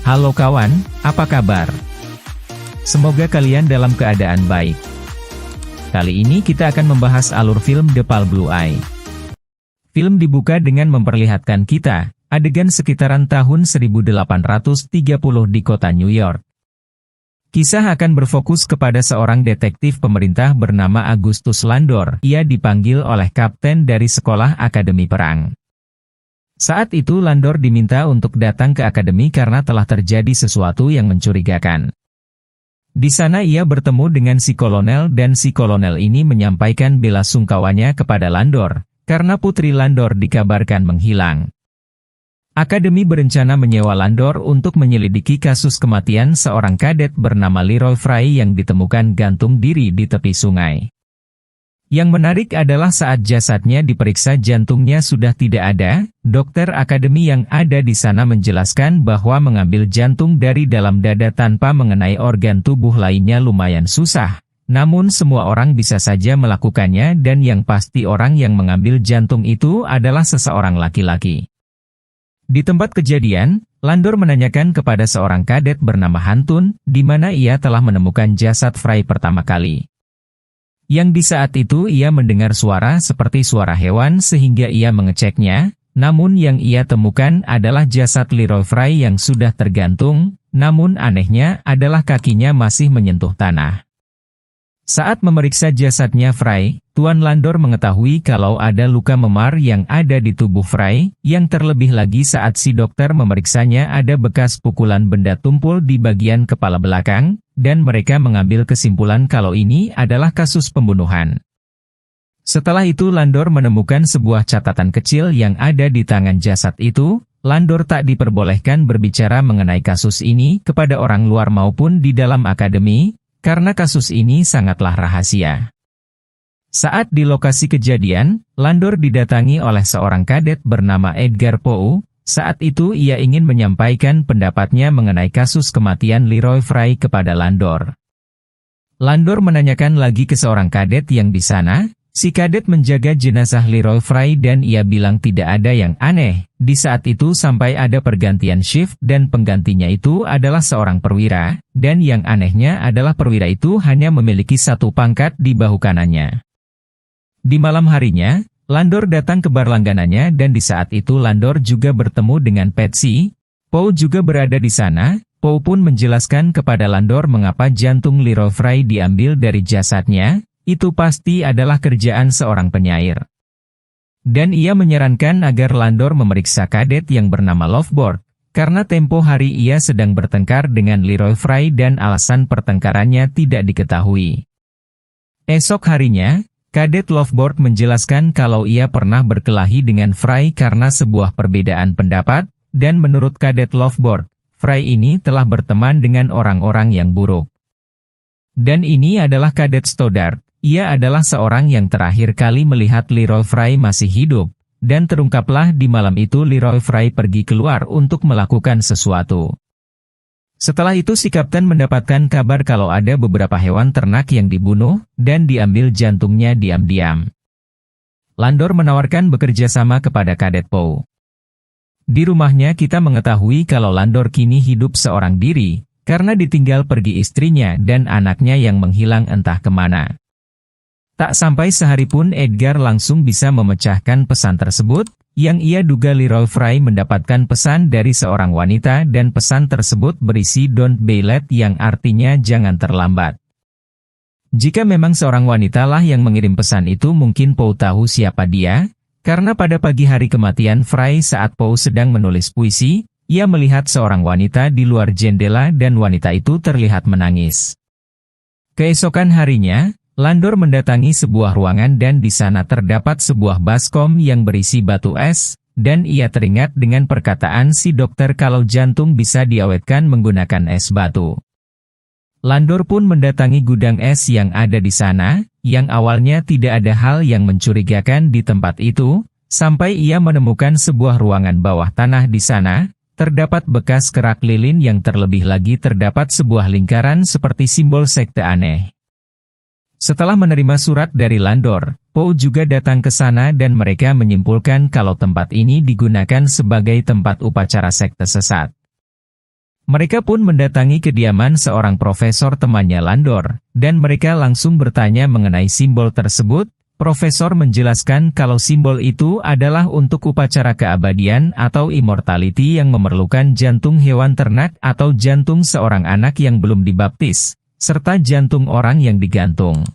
Halo kawan, apa kabar? Semoga kalian dalam keadaan baik. Kali ini kita akan membahas alur film The Pale Blue Eye. Film dibuka dengan memperlihatkan kita, adegan sekitaran tahun 1830 di kota New York. Kisah akan berfokus kepada seorang detektif pemerintah bernama Augustus Landor. Ia dipanggil oleh kapten dari sekolah akademi perang. Saat itu Landor diminta untuk datang ke akademi karena telah terjadi sesuatu yang mencurigakan. Di sana ia bertemu dengan si kolonel dan si kolonel ini menyampaikan bela sungkawanya kepada Landor, karena putri Landor dikabarkan menghilang. Akademi berencana menyewa Landor untuk menyelidiki kasus kematian seorang kadet bernama Leroy Fry yang ditemukan gantung diri di tepi sungai. Yang menarik adalah saat jasadnya diperiksa jantungnya sudah tidak ada, dokter akademi yang ada di sana menjelaskan bahwa mengambil jantung dari dalam dada tanpa mengenai organ tubuh lainnya lumayan susah. Namun semua orang bisa saja melakukannya dan yang pasti orang yang mengambil jantung itu adalah seseorang laki-laki. Di tempat kejadian, Landor menanyakan kepada seorang kadet bernama Hantun, di mana ia telah menemukan jasad Fry pertama kali. Yang di saat itu ia mendengar suara seperti suara hewan sehingga ia mengeceknya, namun yang ia temukan adalah jasad Leroy Fry yang sudah tergantung, namun anehnya adalah kakinya masih menyentuh tanah. Saat memeriksa jasadnya Fry, Tuan Landor mengetahui kalau ada luka memar yang ada di tubuh Fry, yang terlebih lagi saat si dokter memeriksanya ada bekas pukulan benda tumpul di bagian kepala belakang, dan mereka mengambil kesimpulan kalau ini adalah kasus pembunuhan. Setelah itu Landor menemukan sebuah catatan kecil yang ada di tangan jasad itu. Landor tak diperbolehkan berbicara mengenai kasus ini kepada orang luar maupun di dalam akademi, karena kasus ini sangatlah rahasia. Saat di lokasi kejadian, Landor didatangi oleh seorang kadet bernama Edgar Poe. Saat itu ia ingin menyampaikan pendapatnya mengenai kasus kematian Leroy Fry kepada Landor. Landor menanyakan lagi ke seorang kadet yang di sana. Si kadet menjaga jenazah Leroy Fry dan ia bilang tidak ada yang aneh. Di saat itu sampai ada pergantian shift dan penggantinya itu adalah seorang perwira, dan yang anehnya adalah perwira itu hanya memiliki satu pangkat di bahu kanannya. Di malam harinya, Landor datang ke bar langganannya dan di saat itu Landor juga bertemu dengan Patsy. Poe juga berada di sana. Poe pun menjelaskan kepada Landor mengapa jantung Leroy Fry diambil dari jasadnya. Itu pasti adalah kerjaan seorang penyair. Dan ia menyarankan agar Landor memeriksa kadet yang bernama Loveboard, karena tempo hari ia sedang bertengkar dengan Leroy Fry dan alasan pertengkarannya tidak diketahui. Esok harinya, kadet Loveboard menjelaskan kalau ia pernah berkelahi dengan Fry karena sebuah perbedaan pendapat, dan menurut kadet Loveboard, Fry ini telah berteman dengan orang-orang yang buruk. Dan ini adalah kadet Stoddard. Ia adalah seorang yang terakhir kali melihat Leroy Fry masih hidup, dan terungkaplah di malam itu Leroy Fry pergi keluar untuk melakukan sesuatu. Setelah itu si kapten mendapatkan kabar kalau ada beberapa hewan ternak yang dibunuh, dan diambil jantungnya diam-diam. Landor menawarkan bekerja sama kepada kadet Poe. Di rumahnya kita mengetahui kalau Landor kini hidup seorang diri, karena ditinggal pergi istrinya dan anaknya yang menghilang entah kemana. Tak sampai sehari pun Edgar langsung bisa memecahkan pesan tersebut, yang ia duga Leroy Fry mendapatkan pesan dari seorang wanita dan pesan tersebut berisi "Don't be late" yang artinya jangan terlambat. Jika memang seorang wanita lah yang mengirim pesan itu mungkin Poe tahu siapa dia, karena pada pagi hari kematian Fry saat Poe sedang menulis puisi, ia melihat seorang wanita di luar jendela dan wanita itu terlihat menangis. Keesokan harinya, Landor mendatangi sebuah ruangan dan di sana terdapat sebuah baskom yang berisi batu es, dan ia teringat dengan perkataan si dokter kalau jantung bisa diawetkan menggunakan es batu. Landor pun mendatangi gudang es yang ada di sana, yang awalnya tidak ada hal yang mencurigakan di tempat itu, sampai ia menemukan sebuah ruangan bawah tanah di sana. Terdapat bekas kerak lilin yang terlebih lagi terdapat sebuah lingkaran seperti simbol sekte aneh. Setelah menerima surat dari Landor, Poe juga datang ke sana dan mereka menyimpulkan kalau tempat ini digunakan sebagai tempat upacara sekte sesat. Mereka pun mendatangi kediaman seorang profesor temannya Landor, dan mereka langsung bertanya mengenai simbol tersebut. Profesor menjelaskan kalau simbol itu adalah untuk upacara keabadian atau immortality yang memerlukan jantung hewan ternak atau jantung seorang anak yang belum dibaptis, serta jantung orang yang digantung.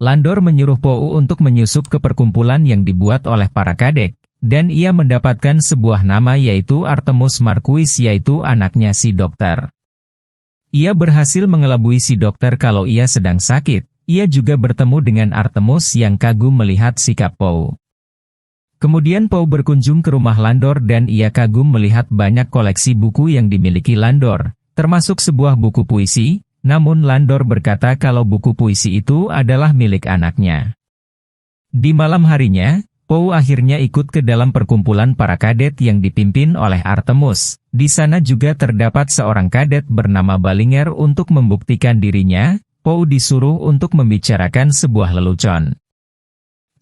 Landor menyuruh Pou untuk menyusup ke perkumpulan yang dibuat oleh para kadek, dan ia mendapatkan sebuah nama yaitu Artemus Marquis, yaitu anaknya si dokter. Ia berhasil mengelabui si dokter kalau ia sedang sakit. Ia juga bertemu dengan Artemus yang kagum melihat sikap Pou. Kemudian Pou berkunjung ke rumah Landor dan ia kagum melihat banyak koleksi buku yang dimiliki Landor, termasuk sebuah buku puisi, namun Landor berkata kalau buku puisi itu adalah milik anaknya. Di malam harinya, Pou akhirnya ikut ke dalam perkumpulan para kadet yang dipimpin oleh Artemus. Di sana juga terdapat seorang kadet bernama Ballinger. Untuk membuktikan dirinya, Pou disuruh untuk membicarakan sebuah lelucon.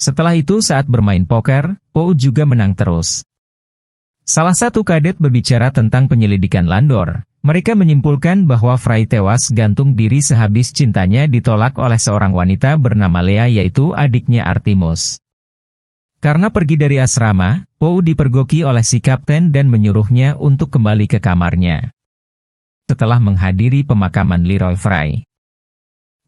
Setelah itu saat bermain poker, Pou juga menang terus. Salah satu kadet berbicara tentang penyelidikan Landor. Mereka menyimpulkan bahwa Fry tewas gantung diri sehabis cintanya ditolak oleh seorang wanita bernama Lea, yaitu adiknya Artemus. Karena pergi dari asrama, Pou dipergoki oleh si kapten dan menyuruhnya untuk kembali ke kamarnya. Setelah menghadiri pemakaman Leroy Fry,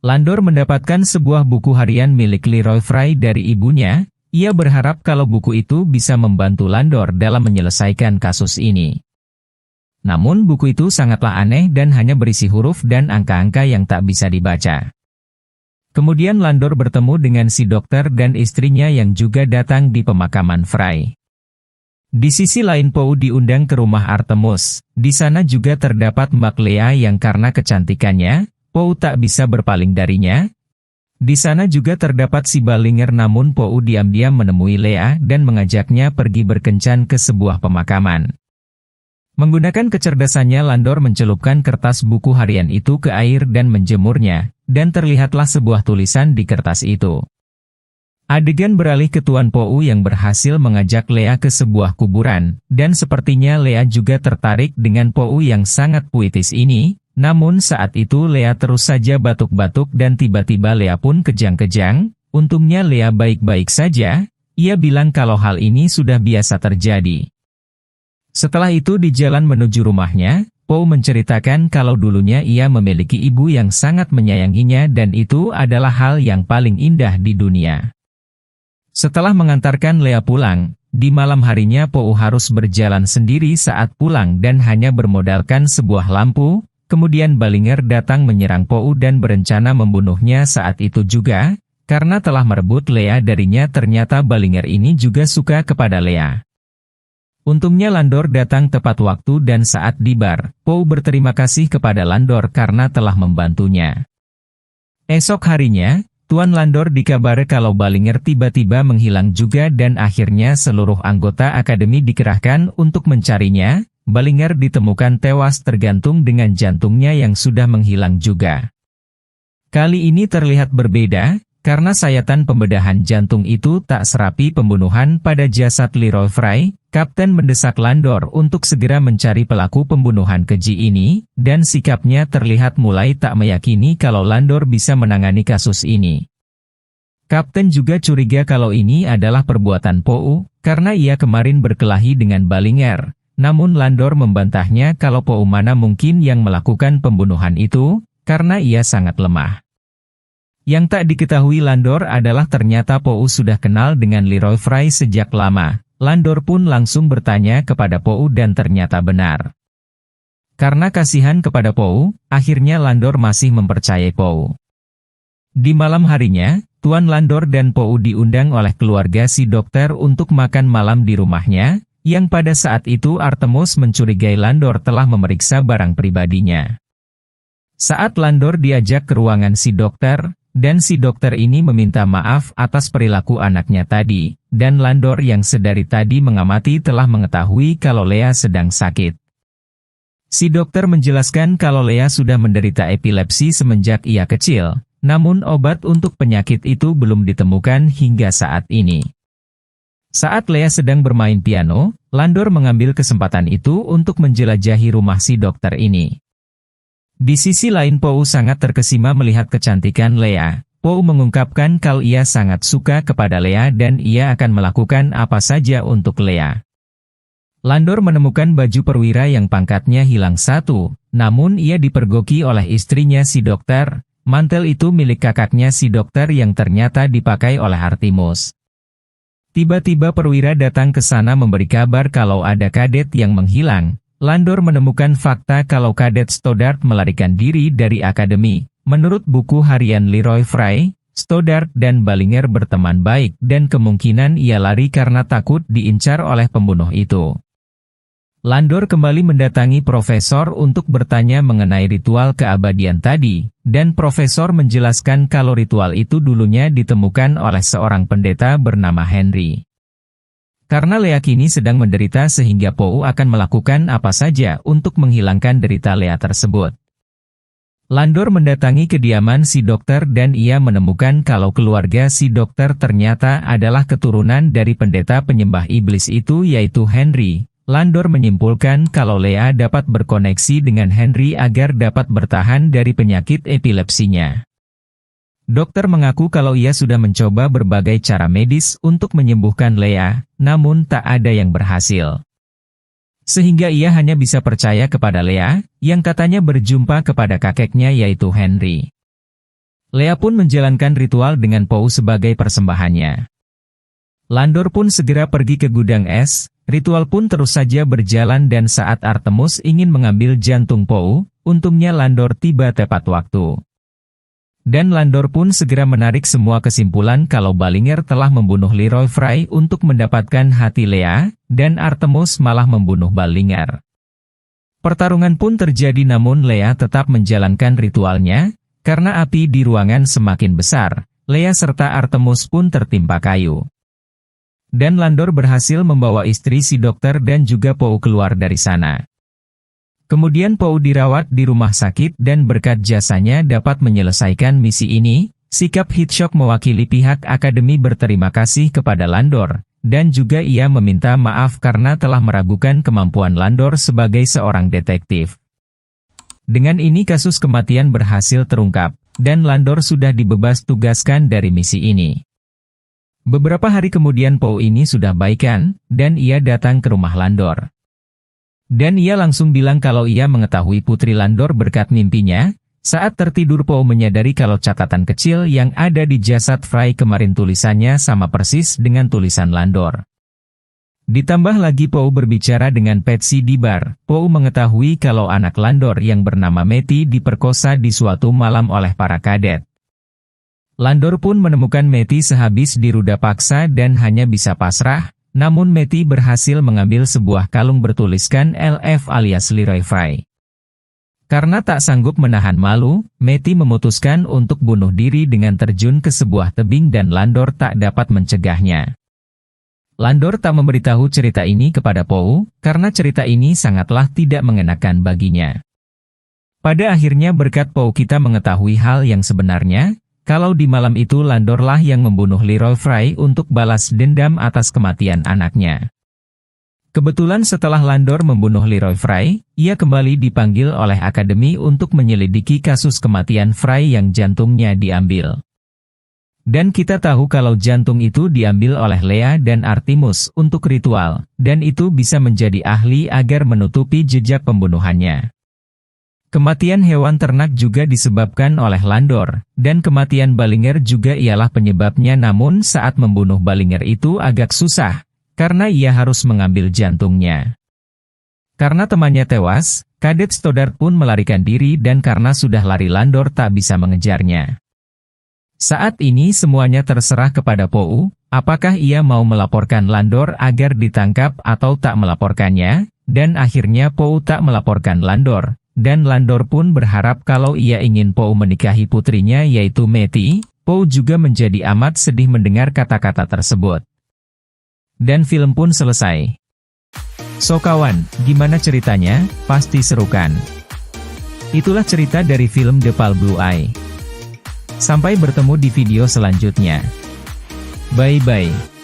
Landor mendapatkan sebuah buku harian milik Leroy Fry dari ibunya. Ia berharap kalau buku itu bisa membantu Landor dalam menyelesaikan kasus ini. Namun buku itu sangatlah aneh dan hanya berisi huruf dan angka-angka yang tak bisa dibaca. Kemudian Landor bertemu dengan si dokter dan istrinya yang juga datang di pemakaman Fry. Di sisi lain Pou diundang ke rumah Artemus. Di sana juga terdapat Mbak Lea yang karena kecantikannya, Pou tak bisa berpaling darinya. Di sana juga terdapat si Ballinger, namun Pou diam-diam menemui Lea dan mengajaknya pergi berkencan ke sebuah pemakaman. Menggunakan kecerdasannya Landor mencelupkan kertas buku harian itu ke air dan menjemurnya, dan terlihatlah sebuah tulisan di kertas itu. Adegan beralih ke Tuan Pou yang berhasil mengajak Lea ke sebuah kuburan, dan sepertinya Lea juga tertarik dengan Pou yang sangat puitis ini. Namun saat itu Lea terus saja batuk-batuk dan tiba-tiba Lea pun kejang-kejang. Untungnya Lea baik-baik saja. Ia bilang kalau hal ini sudah biasa terjadi. Setelah itu di jalan menuju rumahnya, Pou menceritakan kalau dulunya ia memiliki ibu yang sangat menyayanginya dan itu adalah hal yang paling indah di dunia. Setelah mengantarkan Lea pulang, di malam harinya Pou harus berjalan sendiri saat pulang dan hanya bermodalkan sebuah lampu. Kemudian Ballinger datang menyerang Pou dan berencana membunuhnya saat itu juga, karena telah merebut Lea darinya. Ternyata Ballinger ini juga suka kepada Lea. Untungnya Landor datang tepat waktu dan saat di bar, Pou berterima kasih kepada Landor karena telah membantunya. Esok harinya, Tuan Landor dikabari kalau Ballinger tiba-tiba menghilang juga dan akhirnya seluruh anggota akademi dikerahkan untuk mencarinya. Ballinger ditemukan tewas tergantung dengan jantungnya yang sudah menghilang juga. Kali ini terlihat berbeda, karena sayatan pembedahan jantung itu tak serapi pembunuhan pada jasad Leroy Fry. Kapten mendesak Landor untuk segera mencari pelaku pembunuhan keji ini, dan sikapnya terlihat mulai tak meyakini kalau Landor bisa menangani kasus ini. Kapten juga curiga kalau ini adalah perbuatan Pou, karena ia kemarin berkelahi dengan Ballinger. Namun Landor membantahnya kalau Pou mana mungkin yang melakukan pembunuhan itu, karena ia sangat lemah. Yang tak diketahui Landor adalah ternyata Pou sudah kenal dengan Leroy Fry sejak lama. Landor pun langsung bertanya kepada Pou dan ternyata benar. Karena kasihan kepada Pou, akhirnya Landor masih mempercayai Pou. Di malam harinya, Tuan Landor dan Pou diundang oleh keluarga si dokter untuk makan malam di rumahnya. Yang pada saat itu Artemus mencurigai Landor telah memeriksa barang pribadinya. Saat Landor diajak ke ruangan si dokter, dan si dokter ini meminta maaf atas perilaku anaknya tadi, dan Landor yang sedari tadi mengamati telah mengetahui kalau Lea sedang sakit. Si dokter menjelaskan kalau Lea sudah menderita epilepsi semenjak ia kecil, namun obat untuk penyakit itu belum ditemukan hingga saat ini. Saat Lea sedang bermain piano, Landor mengambil kesempatan itu untuk menjelajahi rumah si dokter ini. Di sisi lain Poe sangat terkesima melihat kecantikan Lea. Poe mengungkapkan kalau ia sangat suka kepada Lea dan ia akan melakukan apa saja untuk Lea. Landor menemukan baju perwira yang pangkatnya hilang satu, namun ia dipergoki oleh istrinya si dokter. Mantel itu milik kakaknya si dokter yang ternyata dipakai oleh Artemus. Tiba-tiba perwira datang ke sana memberi kabar kalau ada kadet yang menghilang. Landor menemukan fakta kalau kadet Stoddard melarikan diri dari akademi. Menurut buku harian Leroy Fry, Stoddard dan Ballinger berteman baik dan kemungkinan ia lari karena takut diincar oleh pembunuh itu. Landor kembali mendatangi profesor untuk bertanya mengenai ritual keabadian tadi, dan profesor menjelaskan kalau ritual itu dulunya ditemukan oleh seorang pendeta bernama Henry. Karena Lea kini sedang menderita sehingga Poe akan melakukan apa saja untuk menghilangkan derita Lea tersebut. Landor mendatangi kediaman si dokter dan ia menemukan kalau keluarga si dokter ternyata adalah keturunan dari pendeta penyembah iblis itu yaitu Henry. Landor menyimpulkan kalau Lea dapat berkoneksi dengan Henry agar dapat bertahan dari penyakit epilepsinya. Dokter mengaku kalau ia sudah mencoba berbagai cara medis untuk menyembuhkan Lea, namun tak ada yang berhasil. Sehingga ia hanya bisa percaya kepada Lea, yang katanya berjumpa kepada kakeknya yaitu Henry. Lea pun menjalankan ritual dengan Poe sebagai persembahannya. Landor pun segera pergi ke gudang es. Ritual pun terus saja berjalan dan saat Artemus ingin mengambil jantung Poe, untungnya Landor tiba tepat waktu. Dan Landor pun segera menarik semua kesimpulan kalau Ballinger telah membunuh Leroy Fry untuk mendapatkan hati Lea, dan Artemus malah membunuh Ballinger. Pertarungan pun terjadi namun Lea tetap menjalankan ritualnya, karena api di ruangan semakin besar, Lea serta Artemus pun tertimpa kayu. Dan Landor berhasil membawa istri si dokter dan juga Poe keluar dari sana. Kemudian Poe dirawat di rumah sakit dan berkat jasanya dapat menyelesaikan misi ini. Sikap Hitchcock mewakili pihak akademi berterima kasih kepada Landor, dan juga ia meminta maaf karena telah meragukan kemampuan Landor sebagai seorang detektif. Dengan ini kasus kematian berhasil terungkap, dan Landor sudah dibebas tugaskan dari misi ini. Beberapa hari kemudian Poe ini sudah baikan, dan ia datang ke rumah Landor. Dan ia langsung bilang kalau ia mengetahui putri Landor berkat mimpinya. Saat tertidur Poe menyadari kalau catatan kecil yang ada di jasad Fry kemarin tulisannya sama persis dengan tulisan Landor. Ditambah lagi Poe berbicara dengan Patsy di bar. Poe mengetahui kalau anak Landor yang bernama Matty diperkosa di suatu malam oleh para kadet. Landor pun menemukan Matty sehabis diruda paksa dan hanya bisa pasrah, namun Matty berhasil mengambil sebuah kalung bertuliskan LF alias Leroy Fry. Karena tak sanggup menahan malu, Matty memutuskan untuk bunuh diri dengan terjun ke sebuah tebing dan Landor tak dapat mencegahnya. Landor tak memberitahu cerita ini kepada Poe, karena cerita ini sangatlah tidak mengenakan baginya. Pada akhirnya berkat Poe kita mengetahui hal yang sebenarnya, kalau di malam itu Landorlah yang membunuh Leroy Fry untuk balas dendam atas kematian anaknya. Kebetulan setelah Landor membunuh Leroy Fry, ia kembali dipanggil oleh akademi untuk menyelidiki kasus kematian Fry yang jantungnya diambil. Dan kita tahu kalau jantung itu diambil oleh Lea dan Artemus untuk ritual, dan itu bisa menjadi ahli agar menutupi jejak pembunuhannya. Kematian hewan ternak juga disebabkan oleh Landor, dan kematian Ballinger juga ialah penyebabnya namun saat membunuh Ballinger itu agak susah, karena ia harus mengambil jantungnya. Karena temannya tewas, kadet Stoddard pun melarikan diri dan karena sudah lari Landor tak bisa mengejarnya. Saat ini semuanya terserah kepada Poe, apakah ia mau melaporkan Landor agar ditangkap atau tak melaporkannya, dan akhirnya Poe tak melaporkan Landor. Dan Landor pun berharap kalau ia ingin Poe menikahi putrinya yaitu Matty. Poe juga menjadi amat sedih mendengar kata-kata tersebut. Dan film pun selesai. So kawan, gimana ceritanya? Pasti seru kan? Itulah cerita dari film The Pale Blue Eye. Sampai bertemu di video selanjutnya. Bye-bye.